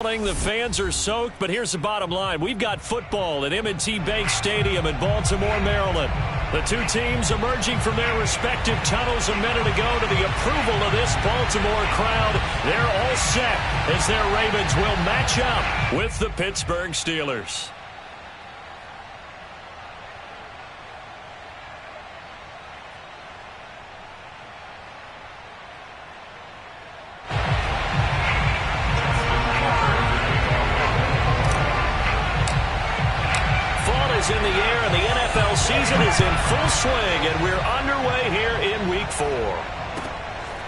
The fans are soaked, but here's the bottom line. We've got football at M&T Bank Stadium in Baltimore, Maryland. The two teams emerging from their respective tunnels a minute ago to the approval of this Baltimore crowd. They're all set as their Ravens will match up with the Pittsburgh Steelers. In the air, and the NFL season is in full swing, and we're underway here in Week 4.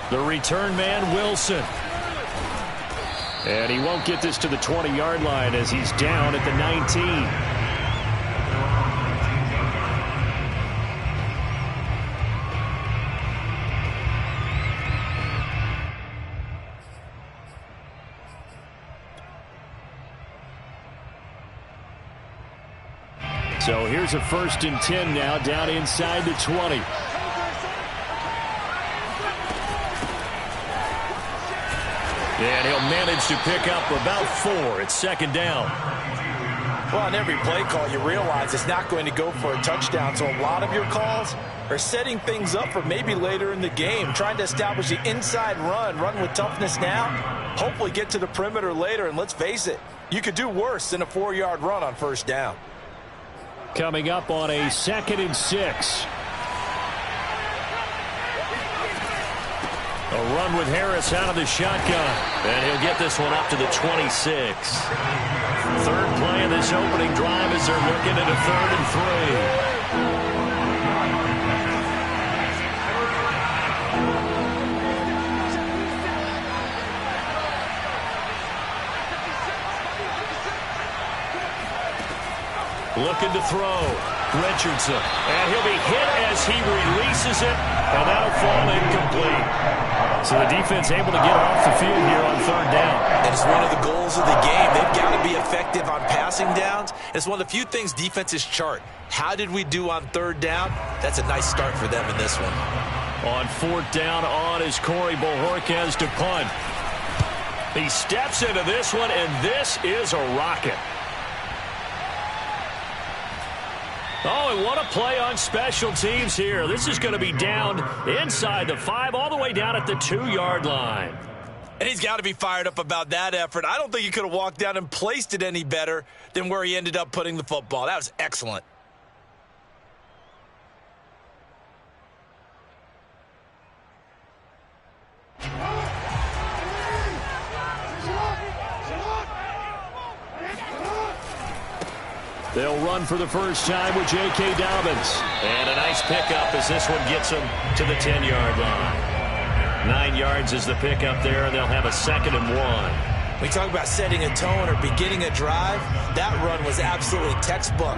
The return man, Wilson. And he won't get this to the 20-yard line as he's down at the 19. So here's a 1st and 10 now, down inside the 20. And he'll manage to pick up about 4. It's 2nd down. Well, on every play call, you realize it's not going to go for a touchdown. So a lot of your calls are setting things up for maybe later in the game, trying to establish the inside run with toughness now, hopefully get to the perimeter later. And let's face it, you could do worse than a 4-yard run on 1st down. Coming up on a 2nd and 6. A run with Harris out of the shotgun. And he'll get this one up to the 26. 3rd play of this opening drive as they're looking at a 3rd and 3. Looking to throw. Richardson. And he'll be hit as he releases it. And that'll fall incomplete. So the defense able to get off the field here on 3rd down. And it's one of the goals of the game. They've got to be effective on passing downs. It's one of the few things defenses chart. How did we do on 3rd down? That's a nice start for them in this one. On 4th down on is Corey Bojorquez to punt. He steps into this one, and this is a rocket. Oh, and what a play on special teams here. This is going to be down inside the 5, all the way down at the 2-yard line. And he's got to be fired up about that effort. I don't think he could have walked down and placed it any better than where he ended up putting the football. That was excellent. They'll run for the first time with J.K. Dobbins. And a nice pickup as this one gets them to the 10-yard line. 9 yards is the pickup there, and they'll have a 2nd and 1. We talk about setting a tone or beginning a drive. That run was absolutely textbook.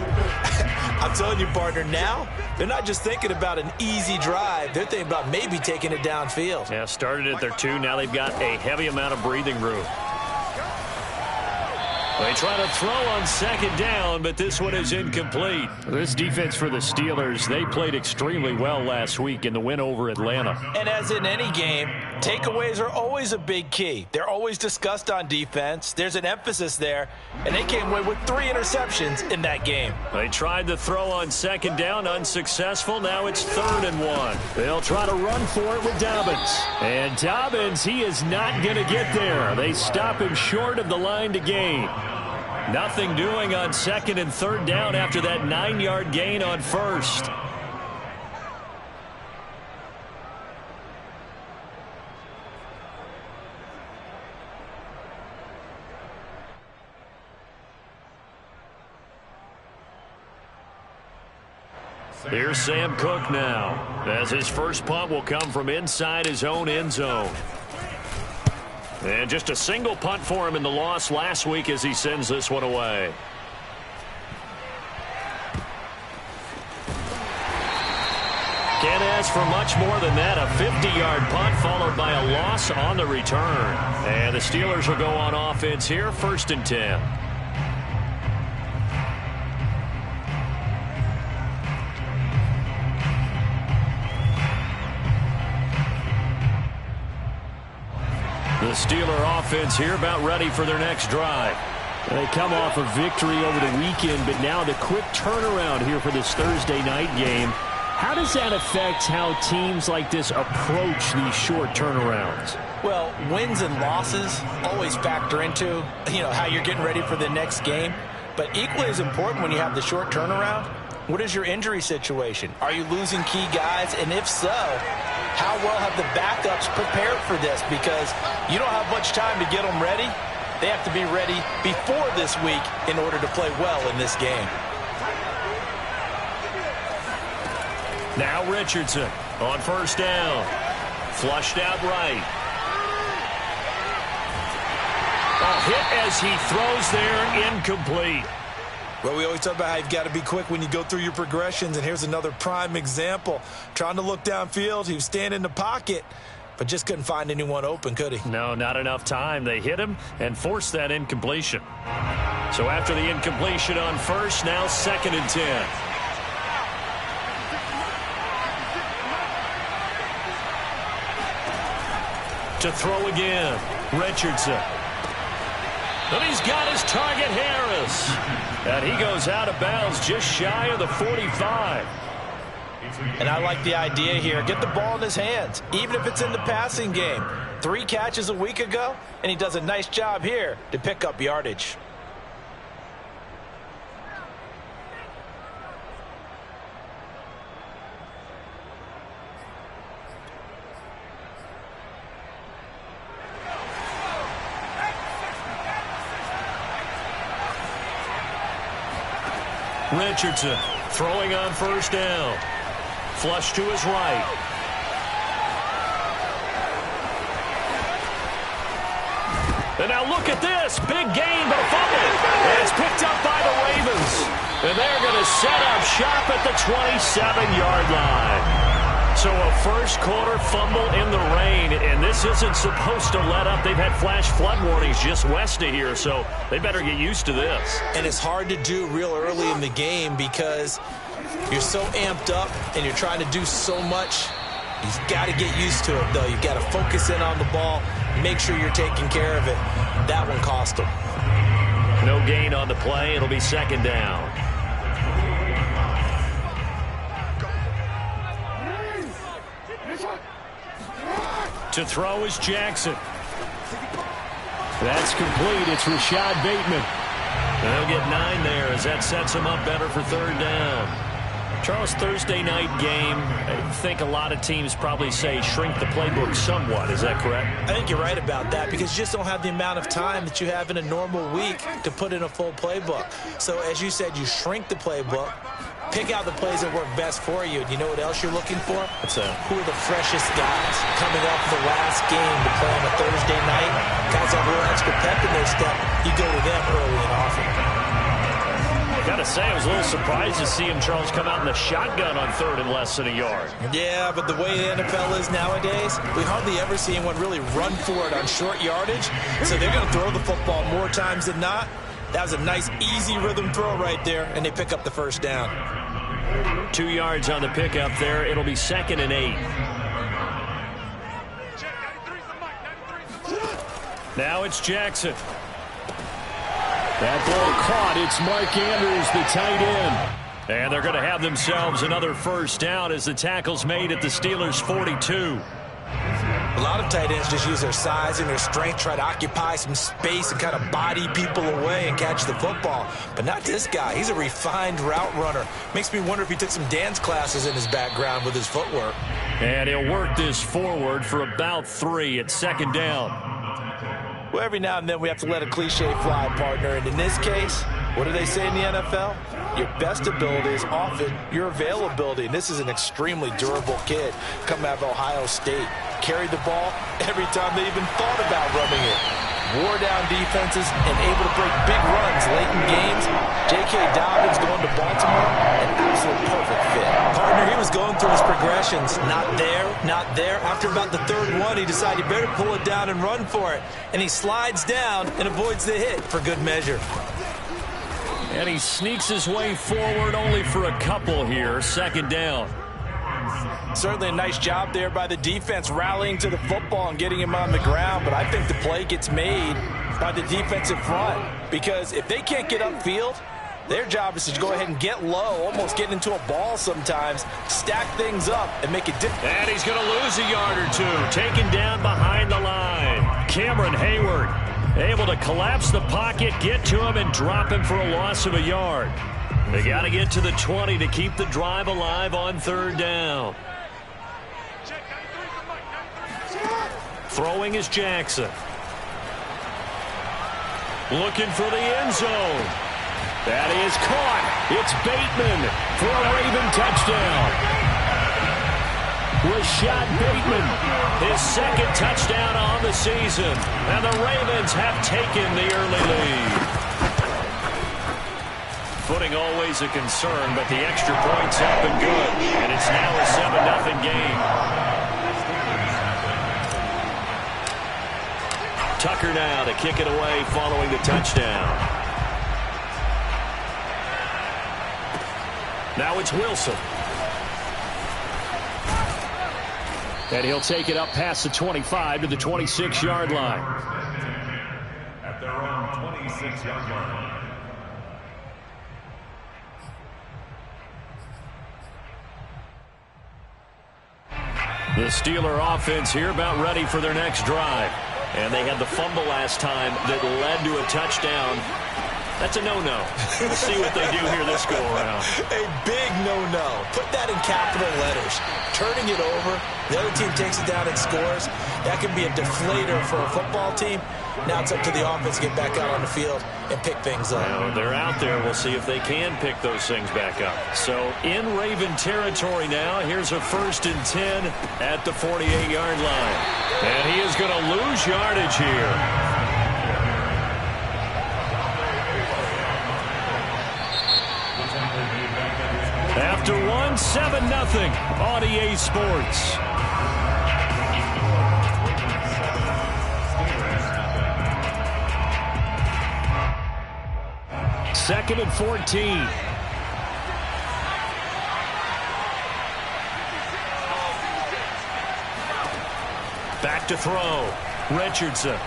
I'm telling you, partner, now they're not just thinking about an easy drive. They're thinking about maybe taking it downfield. Yeah, started at their 2. Now they've got a heavy amount of breathing room. They try to throw on 2nd down, but this one is incomplete. This defense for the Steelers, they played extremely well last week in the win over Atlanta. And as in any game, takeaways are always a big key. They're always discussed on defense. There's an emphasis there, and they came away with 3 interceptions in that game. They tried to throw on 2nd down, unsuccessful. Now it's 3rd and 1. They'll try to run for it with Dobbins. And Dobbins, he is not going to get there. They stop him short of the line to gain. Nothing doing on 2nd and 3rd down after that 9-yard gain on 1st. Here's Sam Cook now, as his first punt will come from inside his own end zone. And just a single punt for him in the loss last week as he sends this one away. Can't ask for much more than that. A 50-yard punt followed by a loss on the return. And the Steelers will go on offense here, 1st and 10. The The Steeler offense here about ready for their next drive. They come off a victory over the weekend, but now the quick turnaround here for this Thursday night game. How does that affect how teams like this approach these short turnarounds? Well, wins and losses always factor into, how you're getting ready for the next game. But equally as important when you have the short turnaround, what is your injury situation? Are you losing key guys? And if so, how well have the backups prepared for this? Because you don't have much time to get them ready. They have to be ready before this week in order to play well in this game. Now Richardson on first down. Flushed out right. A hit as he throws there, incomplete. Well, we always talk about how you've got to be quick when you go through your progressions, and here's another prime example. Trying to look downfield, he was standing in the pocket, but just couldn't find anyone open, could he? No, not enough time. They hit him and forced that incompletion. So after the incompletion on first, now 2nd and 10. To throw again, Richardson. And he's got his target, Harris. And he goes out of bounds just shy of the 45. And I like the idea here. Get the ball in his hands, even if it's in the passing game. 3 catches a week ago, and he does a nice job here to pick up yardage. Richardson throwing on first down. Flush to his right. And now look at this. Big gain, but a fumble. And it's picked up by the Ravens. And they're going to set up shop at the 27-yard line. So a first-quarter fumble in the rain, and this isn't supposed to let up. They've had flash flood warnings just west of here, so they better get used to this. And it's hard to do real early in the game because you're so amped up and you're trying to do so much. You've got to get used to it, though. You've got to focus in on the ball, make sure you're taking care of it. That one cost them. No gain on the play. It'll be 2nd down. To throw is Jackson. That's complete. It's Rashad Bateman. They'll get 9 there as that sets him up better for 3rd down. Charles, Thursday night game, I think a lot of teams probably say shrink the playbook somewhat. Is that correct? I think you're right about that because you just don't have the amount of time that you have in a normal week to put in a full playbook. So as you said, you shrink the playbook, pick out the plays that work best for you. And you know what else you're looking for? Who are the freshest guys coming off the last game to play on a Thursday night? Guys have a little extra pep in their step. You go to them early and often. I gotta say, I was a little surprised to see him, Charles, come out in the shotgun on 3rd and less than a yard. Yeah, but the way the NFL is nowadays, we hardly ever see anyone really run for it on short yardage. So they're going to throw the football more times than not. That was a nice, easy rhythm throw right there, and they pick up the 1st down. 2 yards on the pickup there. It'll be 2nd and 8. Now it's Jackson. That ball caught. It's Mark Andrews, the tight end. And they're going to have themselves another 1st down as the tackle's made at the Steelers' 42. A lot of tight ends just use their size and their strength, try to occupy some space and kind of body people away and catch the football. But not this guy. He's a refined route runner. Makes me wonder if he took some dance classes in his background with his footwork. And he'll work this forward for about 3 at 2nd down. Well, every now and then we have to let a cliche fly, partner. And in this case, what do they say in the NFL? Your best ability is often your availability. And this is an extremely durable kid coming out of Ohio State. Carried the ball every time they even thought about running it. Wore down defenses and able to break big runs late in games. J.K. Dobbins going to Baltimore, an absolute perfect fit. Partner, he was going through his progressions. Not there, not there. After about the 3rd one, he decided he better pull it down and run for it. And he slides down and avoids the hit for good measure. And he sneaks his way forward only for a couple here. 2nd down. Certainly a nice job there by the defense rallying to the football and getting him on the ground, but I think the play gets made by the defensive front because if they can't get upfield, their job is to go ahead and get low, almost get into a ball sometimes, stack things up, and make it difficult. And he's going to lose a yard or two, taken down behind the line. Cameron Hayward able to collapse the pocket, get to him, and drop him for a loss of a yard. They got to get to the 20 to keep the drive alive on third down. Throwing is Jackson. Looking for the end zone. That is caught. It's Bateman for a Raven touchdown. Rashad Bateman, his second touchdown on the season. And the Ravens have taken the early lead. Footing always a concern, but the extra point's up and good. And it's now a 7-0 game. Tucker now to kick it away following the touchdown. Now it's Wilson. And he'll take it up past the 25 to the 26-yard line. At their own 26-yard line. The Steeler offense here about ready for their next drive. And they had the fumble last time that led to a touchdown. That's a no-no. We'll see what they do here this go-around. A big no-no. Put that in capital letters. Turning it over, the other team takes it down and scores. That can be a deflator for a football team. Now it's up to the offense to get back out on the field and pick things up. Now they're out there. We'll see if they can pick those things back up. So in Raven territory now, here's a 1st and 10 at the 48-yard line. And he is going to lose yardage here. After one, 7-0 on EA Sports. Second and 14. Back to throw. Richardson.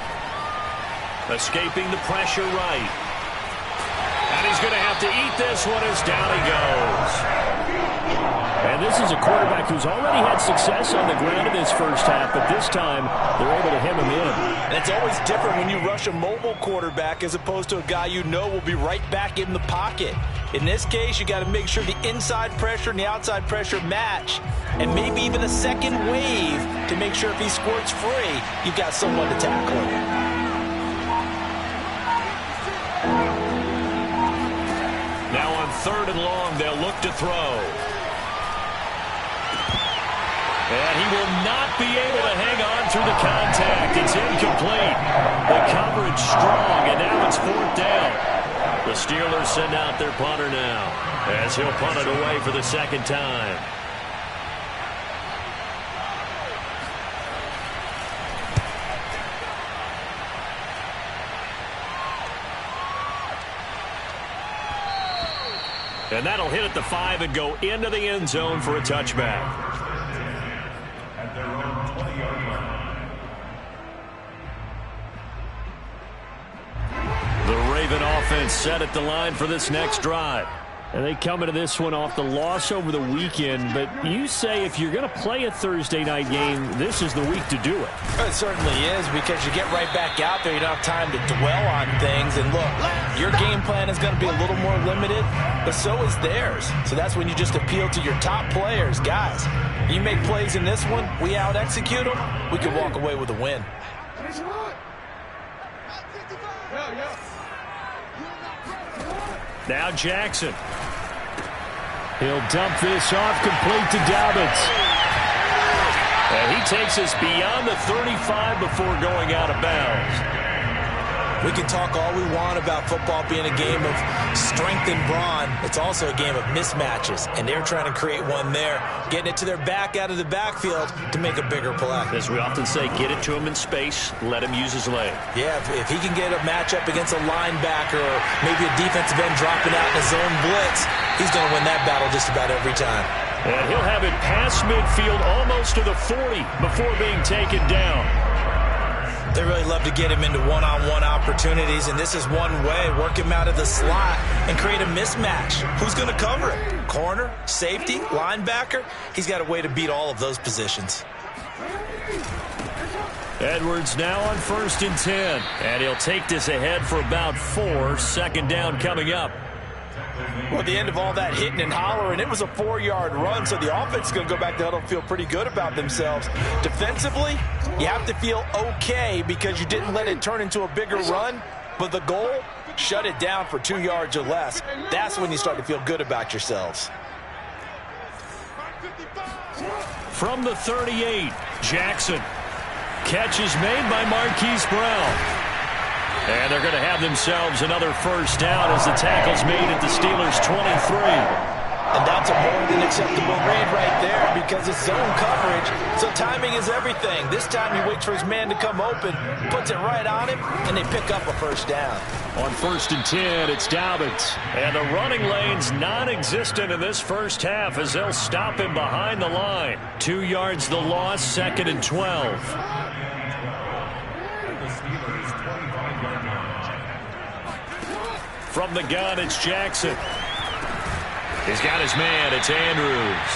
Escaping the pressure right. And he's going to have to eat this one as down he goes. And this is a quarterback who's already had success on the ground in this first half, but this time they're able to hem him in. And it's always different when you rush a mobile quarterback as opposed to a guy you know will be right back in the pocket. In this case, you got to make sure the inside pressure and the outside pressure match, and maybe even a second wave to make sure if he squirts free, you've got someone to tackle him. Now on 3rd and long, they'll look to throw. And he will not be able to hang on through the contact. It's incomplete. The coverage strong, and now it's 4th down. The Steelers send out their punter now as he'll punt it away for the second time. And that'll hit at the 5 and go into the end zone for a touchback. At their own 20-yard line. The Raven offense set at the line for this next drive. And they come into this one off the loss over the weekend. But you say if you're going to play a Thursday night game, this is the week to do it. It certainly is, because you get right back out there. You don't have time to dwell on things. And look, your game plan is going to be a little more limited, but so is theirs. So that's when you just appeal to your top players. Guys, you make plays in this one, we out-execute them, we can walk away with a win. Now Jackson. He'll dump this off, complete to Dobbins. And he takes us beyond the 35 before going out of bounds. We can talk all we want about football being a game of strength and brawn. It's also a game of mismatches, and they're trying to create one there, getting it to their back out of the backfield to make a bigger play. As we often say, get it to him in space, let him use his leg. Yeah, if he can get a matchup against a linebacker or maybe a defensive end dropping out in a zone blitz, he's going to win that battle just about every time. And he'll have it past midfield almost to the 40 before being taken down. They really love to get him into one-on-one opportunities, and this is one way. Work him out of the slot and create a mismatch. Who's going to cover it? Corner, safety, linebacker? He's got a way to beat all of those positions. Edwards now on 1st and 10. And he'll take this ahead for about 4. Second down coming up. Well, at the end of all that hitting and hollering, it was a 4-yard run, so the offense is going to go back to huddle and feel pretty good about themselves. Defensively, you have to feel okay because you didn't let it turn into a bigger run, but the goal, shut it down for 2 yards or less. That's when you start to feel good about yourselves. From the 38, Jackson. Catch is made by Marquise Brown. And they're going to have themselves another first down as the tackle's made at the Steelers' 23. And that's a more than acceptable read right there because it's zone coverage, so timing is everything. This time he waits for his man to come open, puts it right on him, and they pick up a first down. On 1st and 10, it's Dobbins. And the running lane's non-existent in this first half as they'll stop him behind the line. 2 yards the loss, 2nd and 12. From the gun, it's Jackson. He's got his man. It's Andrews.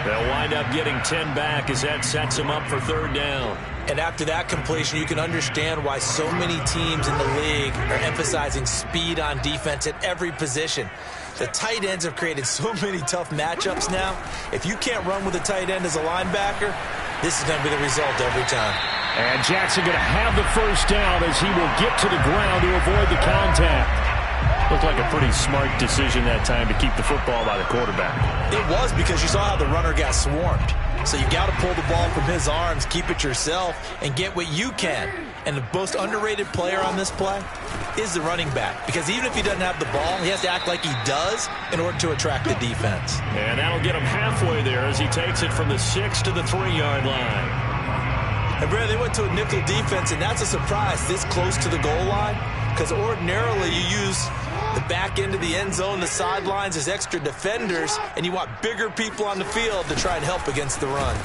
They'll wind up getting 10 back as that sets him up for 3rd down. And after that completion, you can understand why so many teams in the league are emphasizing speed on defense at every position. The tight ends have created so many tough matchups now. If you can't run with a tight end as a linebacker, this is going to be the result every time. And Jackson going to have the first down as he will get to the ground to avoid the contact. Looked like a pretty smart decision that time to keep the football by the quarterback. It was because you saw how the runner got swarmed. So you got to pull the ball from his arms, keep it yourself, and get what you can. And the most underrated player on this play is the running back. Because even if he doesn't have the ball, he has to act like he does in order to attract the defense. And that'll get him halfway there as he takes it from the 6 to the 3-yard line. And Brad, they went to a nickel defense, and that's a surprise this close to the goal line. Because ordinarily you use the back end of the end zone, the sidelines as extra defenders, and you want bigger people on the field to try and help against the run.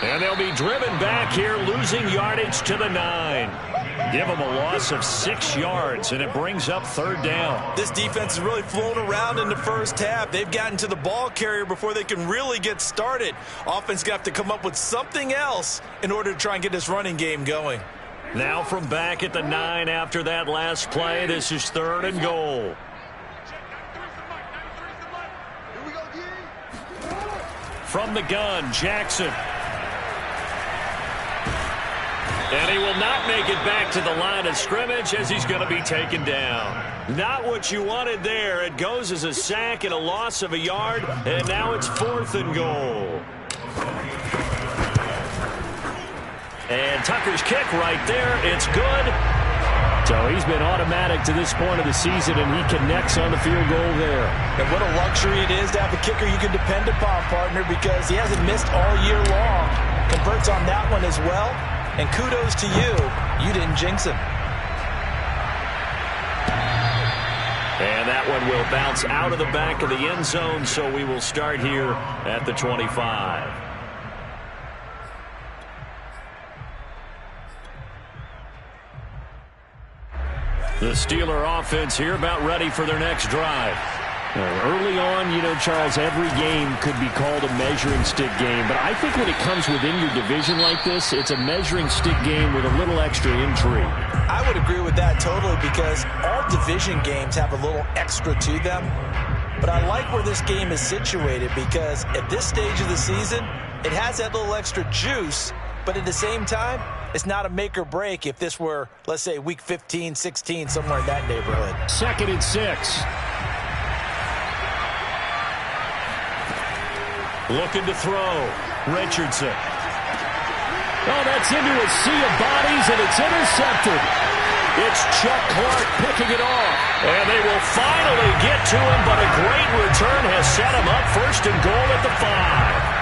And they'll be driven back here, losing yardage to the 9. Give them a loss of 6 yards, and it brings up 3rd down. This defense has really flown around in the first half. They've gotten to the ball carrier before they can really get started. Offense got to come up with something else in order to try and get this running game going. Now from back at the 9 after that last play, this is 3rd and goal. From the gun, Jackson. And he will not make it back to the line of scrimmage as he's going to be taken down. Not what you wanted there. It goes as a sack and a loss of a yard, and now it's 4th and goal. And Tucker's kick right there. It's good. So he's been automatic to this point of the season, and he connects on the field goal there. And what a luxury it is to have a kicker you can depend upon, partner, because he hasn't missed all year long. Converts on that one as well. And kudos to you. You didn't jinx him. And that one will bounce out of the back of the end zone, so we will start here at the 25. The Steeler offense here about ready for their next drive. Early on, you know, Charles, every game could be called a measuring stick game. But I think when it comes within your division like this, it's a measuring stick game with a little extra intrigue. I would agree with that totally because all division games have a little extra to them. But I like where this game is situated because at this stage of the season, it has that little extra juice. But at the same time, it's not a make or break if this were, let's say, week 15, 16, somewhere in that neighborhood. 2nd and 6. Looking to throw. Richardson. Oh, that's into a sea of bodies, and it's intercepted. It's Chuck Clark picking it off. And they will finally get to him, but a great return has set him up 1st and goal at the 5.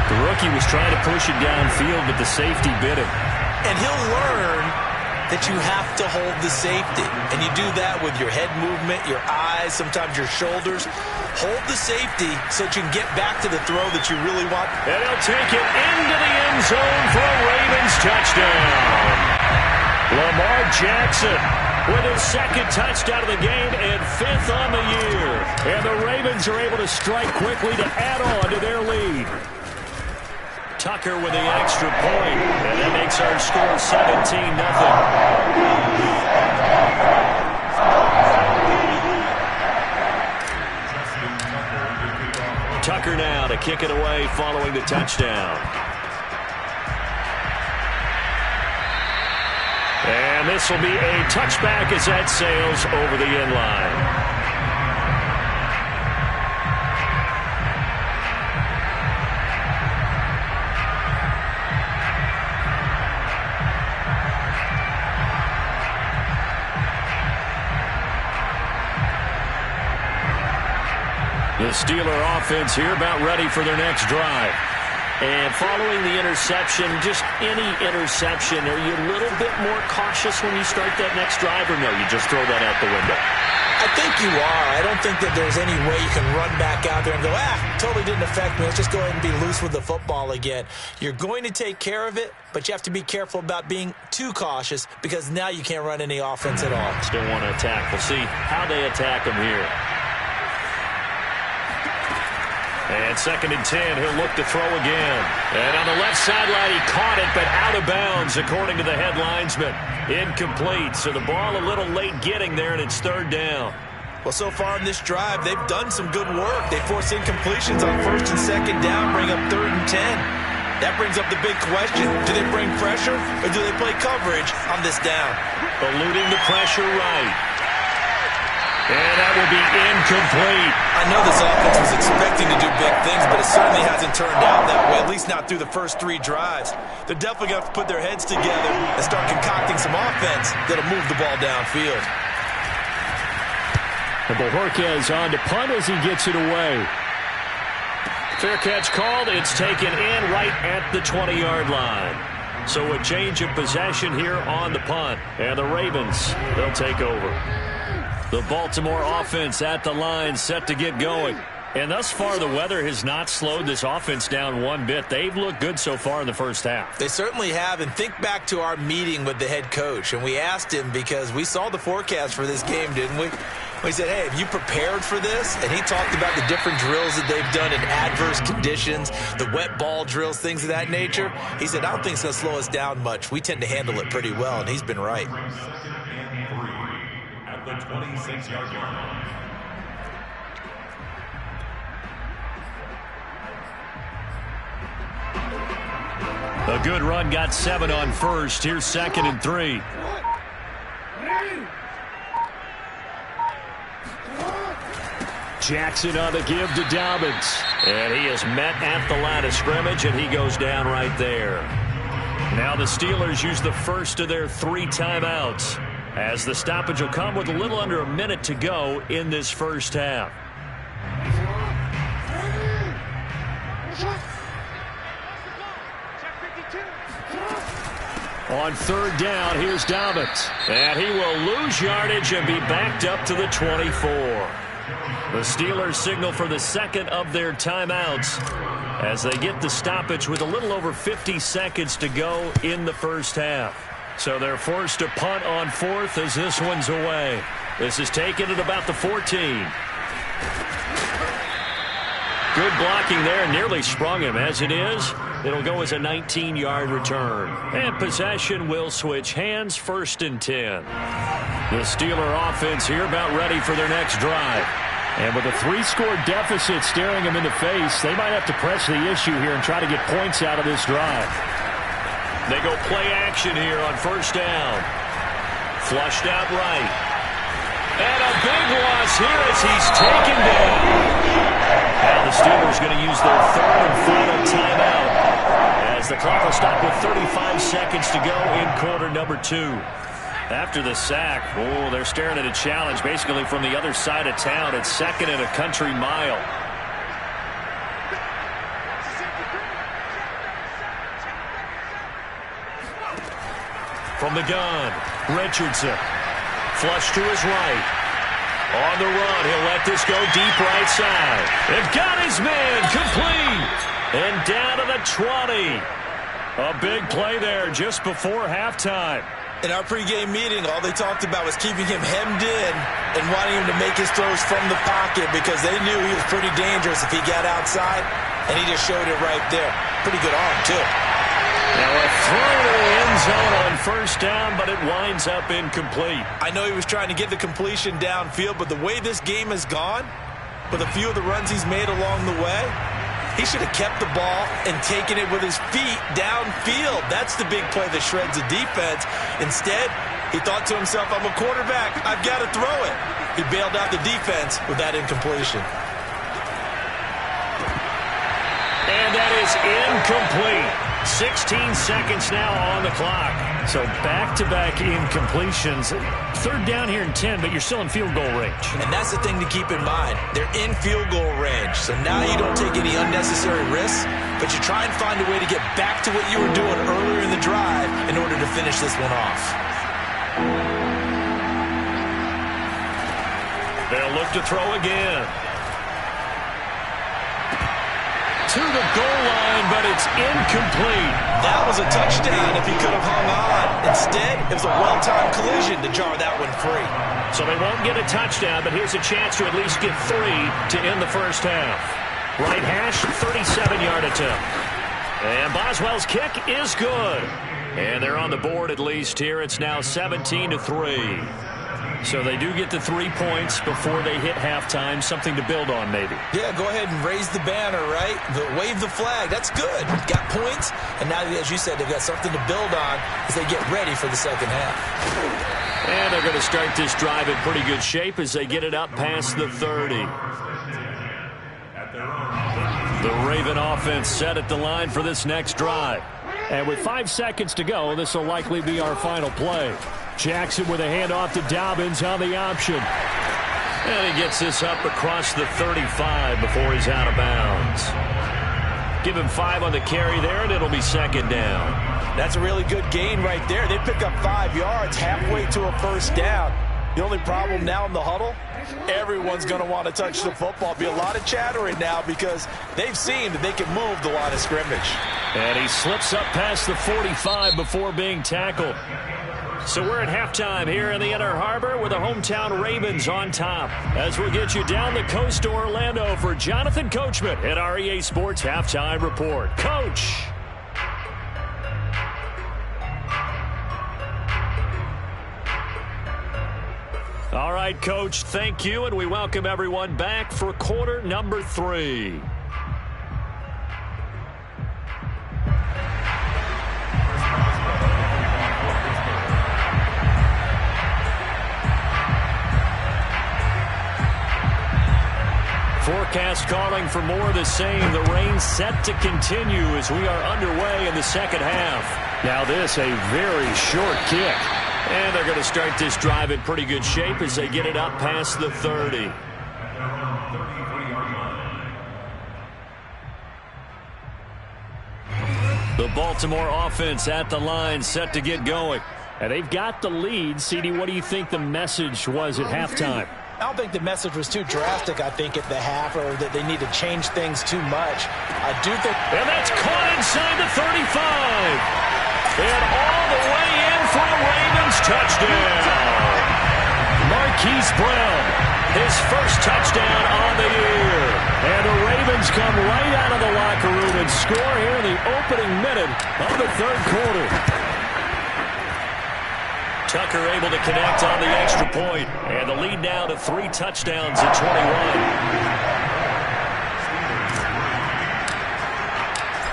The rookie was trying to push it downfield, but the safety bit him. And he'll learn that you have to hold the safety. And you do that with your head movement, your eyes, sometimes your shoulders. Hold the safety so that you can get back to the throw that you really want. And he'll take it into the end zone for a Ravens touchdown. Lamar Jackson with his second touchdown of the game and 5th on the year. And the Ravens are able to strike quickly to add on to their lead. Tucker with the extra point, and that makes our score 17-0. Tucker now to kick it away following the touchdown. And this will be a touchback as that sails over the end line. The Steeler offense here about ready for their next drive. And following the interception, just any interception, are you a little bit more cautious when you start that next drive, or no, you just throw that out the window? I think you are. I don't think that there's any way you can run back out there and go, totally didn't affect me. Let's just go ahead and be loose with the football again. You're going to take care of it, but you have to be careful about being too cautious because now you can't run any offense at all. Still want to attack. We'll see how they attack them here. And 2nd and 10, he'll look to throw again. And on the left sideline, he caught it, but out of bounds, according to the head linesman. Incomplete, so the ball a little late getting there, and it's 3rd down. Well, so far in this drive, they've done some good work. They force incompletions on 1st and 2nd down, bring up 3rd and 10. That brings up the big question. Do they bring pressure, or do they play coverage on this down? Eluding the pressure right. And that will be incomplete. I know this offense was expecting to do big things, but it certainly hasn't turned out that way, at least not through the first 3 drives. They're definitely going to have to put their heads together and start concocting some offense that'll move the ball downfield. And Bojorquez on to punt as he gets it away. Fair catch called. It's taken in right at the 20-yard line. So a change of possession here on the punt. And the Ravens, they'll take over. The Baltimore offense at the line, set to get going. And thus far, the weather has not slowed this offense down one bit. They've looked good so far in the first half. They certainly have. And think back to our meeting with the head coach. And we asked him, because we saw the forecast for this game, didn't we? We said, hey, have you prepared for this? And he talked about the different drills that they've done in adverse conditions, the wet ball drills, things of that nature. He said, I don't think it's going to slow us down much. We tend to handle it pretty well, and he's been right. The 26-yard line. A good run, got 7 on first. Here's 2nd and 3. Jackson on the give to Dobbins. And he is met at the line of scrimmage, and he goes down right there. Now the Steelers use the first of their 3 timeouts, as the stoppage will come with a little under a minute to go in this first half. On 3rd down, here's Dobbins. And he will lose yardage and be backed up to the 24. The Steelers signal for the 2nd of their timeouts as they get the stoppage with a little over 50 seconds to go in the first half. So they're forced to punt on 4th as this one's away. This is taken at about the 14. Good blocking there. Nearly sprung him. As it is, it'll go as a 19-yard return. And possession will switch hands. 1st and 10. The Steeler offense here about ready for their next drive. And with a 3-score deficit staring them in the face, they might have to press the issue here and try to get points out of this drive. They go play action here on 1st down. Flushed out right. And a big loss here as he's taken down. And the Steelers going to use their 3rd and final timeout as the clock will stop with 35 seconds to go in quarter number 2. After the sack, they're staring at a challenge basically from the other side of town. It's 2nd and a country mile. From the gun, Richardson. Flush to his right. On the run, he'll let this go deep right side. And got his man complete. And down to the 20. A big play there just before halftime. In our pregame meeting, all they talked about was keeping him hemmed in and wanting him to make his throws from the pocket because they knew he was pretty dangerous if he got outside, and he just showed it right there. Pretty good arm, too. Now a throw to the end zone on first down, but it winds up incomplete. I know he was trying to get the completion downfield, but the way this game has gone, with a few of the runs he's made along the way, he should have kept the ball and taken it with his feet downfield. That's the big play that shreds the defense. Instead, he thought to himself, I'm a quarterback. I've got to throw it. He bailed out the defense with that incompletion. And that is incomplete. 16 seconds now on the clock. So back-to-back incompletions. Third down here in 10, but you're still in field goal range. And that's the thing to keep in mind. They're in field goal range. So now you don't take any unnecessary risks, but you try and find a way to get back to what you were doing earlier in the drive in order to finish this one off. They'll look to throw again. To the goal line, but it's incomplete. That was a touchdown if he could have hung on. Instead, it was a well-timed collision to jar that one free. So they won't get a touchdown, but here's a chance to at least get 3 to end the first half. Right hash, 37-yard attempt. And Boswell's kick is good. And they're on the board at least here. It's now 17-3. So they do get the 3 points before they hit halftime. Something to build on, maybe. Yeah, go ahead and raise the banner, right? Wave the flag. That's good. Got points, and now, as you said, they've got something to build on as they get ready for the second half. And they're going to start this drive in pretty good shape as they get it up past the 30. The Raven offense set at the line for this next drive. And with 5 seconds to go, this will likely be our final play. Jackson with a handoff to Dobbins on the option. And he gets this up across the 35 before he's out of bounds. Give him 5 on the carry there, and it'll be second down. That's a really good gain right there. They pick up 5 yards halfway to a first down. The only problem now in the huddle, everyone's going to want to touch the football. Be a lot of chattering now because they've seen that they can move the line of scrimmage. And he slips up past the 45 before being tackled. So we're at halftime here in the Inner Harbor with the hometown Ravens on top. As we'll get you down the coast to Orlando for Jonathan Coachman at our EA Sports Halftime Report. Coach! All right, Coach, thank you, and we welcome everyone back for quarter number 3. Forecast calling for more of the same. The rain set to continue as we are underway in the second half. Now this, a very short kick. And they're going to start this drive in pretty good shape as they get it up past the 30. The Baltimore offense at the line set to get going. And they've got the lead. CD, what do you think the message was at halftime? I don't think the message was too drastic, I think, at the half, or that they need to change things too much. I do think... And that's caught inside the 35. And all the way in for a Ravens touchdown. Marquise Brown, his first touchdown on the year. And the Ravens come right out of the locker room and score here in the opening minute of the third quarter. Tucker able to connect on the extra point. And the lead now to 3 touchdowns at 21.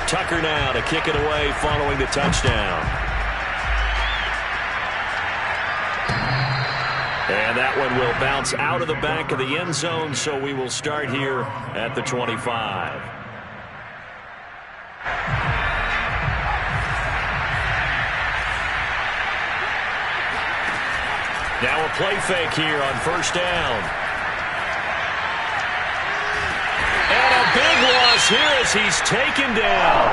Tucker now to kick it away following the touchdown. And that one will bounce out of the back of the end zone, so we will start here at the 25. Now a play fake here on first down. And a a big loss here as he's taken down.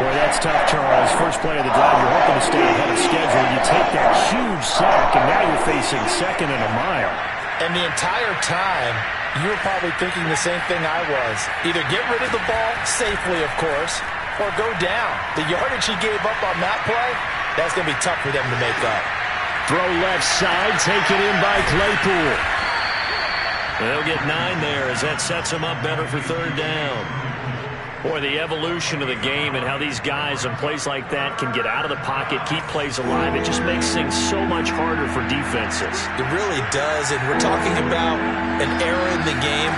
Boy, that's tough, Charles. First play of the drive, you're hoping to stay ahead of schedule. You take that huge sack, and now you're facing 2nd and a mile. And the entire time, you were probably thinking the same thing I was. Either get rid of the ball, safely, of course, or go down. The yardage he gave up on that play, that's going to be tough for them to make up. Throw left side, taken in by Claypool. They'll get 9 there as that sets them up better for 3rd down. Boy, the evolution of the game and how these guys in plays like that can get out of the pocket, keep plays alive, it just makes things so much harder for defenses. It really does, and we're talking about an era in the game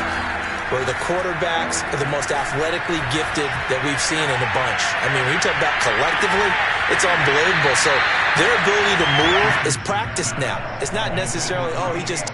where the quarterbacks are the most athletically gifted that we've seen in a bunch. I mean, when you talk about collectively, it's unbelievable. So their ability to move is practiced now. It's not necessarily, oh, he just